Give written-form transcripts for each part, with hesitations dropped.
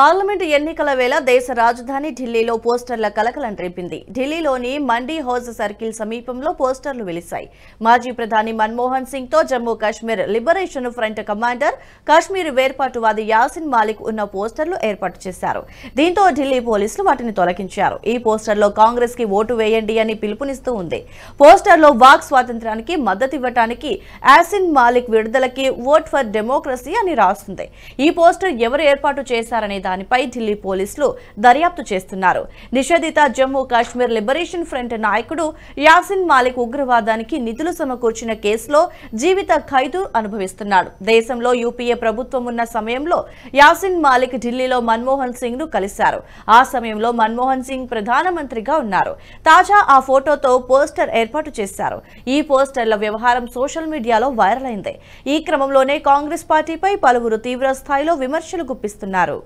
Parliament ఎన్నికల వేళ దేశ రాజధాని ఢిల్లీలో పోస్టర్ల కలకలం రేపింది. ఢిల్లీలోని మండీ హౌస్ సర్కిల్ సమీపంలో పోస్టర్లు వెలిశాయి. మాజీ ప్రధాని మన్మోహన్ సింగ్ తో Jammu Kashmir liberation front commander, Kashmir వేర్పాటువాది యాసిన్ మాలిక్ ఉన్న పోస్టర్లు ఏర్పాటు చేశారు. దీంతో ఢిల్లీ పోలీసులు వాటిని తొలగించారు. ఈ పోస్టర్లో కాంగ్రెస్ కి ఓటు వేయండి అని పిలుపునిస్తూ ఉంది. పోస్టర్లో వాక్ స్వాతంత్ర్యానికి మద్దతివ్వటానికి, యాసిన్ మాలిక్ విడుదలకి, ఓట్ ఫర్ డెమోక్రసీ అని రాస్తుంది. ఈ పోస్టర్ ఎవరు ఏర్పాటు చేశారనే దానిపై ఢిల్లీ పోలీసులు దర్యాప్తు చేస్తున్నారు. నిషేధిత జమ్మూ కాశ్మీర్ లిబరేషన్ ఫ్రంట్ నాయకుడు యాసిన్ మాలిక్ ఉగ్రవాదానికి నిధులు సమకూర్చిన కేసులో జీవిత ఖైదు అనుభవిస్తున్నాడు. దేశంలో యూపీఏ ప్రభుత్వం ఉన్న సమయంలో యాసిన్ మాలిక్ ఢిల్లీలో మన్మోహన్ సింగ్ ను కలిశారు. ఆ సమయంలో మన్మోహన్ సింగ్ ప్రధానమంత్రిగా ఉన్నారు. తాజా ఆ ఫోటోతో పోస్టర్ ఏర్పాటు చేశారు. ఈ పోస్టర్ల వ్యవహారం సోషల్ మీడియాలో వైరల్ అయింది. ఈ క్రమంలోనే కాంగ్రెస్ పార్టీపై పలువురు తీవ్ర స్థాయిలో విమర్శలు గుప్పిస్తున్నారు.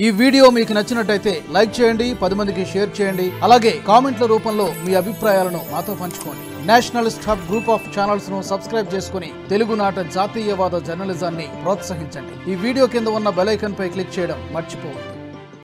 ఈ వీడియో మీకు నచ్చినట్టయితే లైక్ చేయండి, 10 మందికి షేర్ చేయండి. అలాగే కామెంట్ల రూపంలో మీ అభిప్రాయాలను మాతో పంచుకోండి. Nationalist hub group of channels ను సబ్స్క్రైబ్ చేసుకుని తెలుగునాట జాతీయవాద జర్నలిజాన్ని ప్రోత్సహించండి. ఈ వీడియో కింద ఉన్న బెల్ ఐకాన్ పై క్లిక్ చేయడం మర్చిపోవద్దు.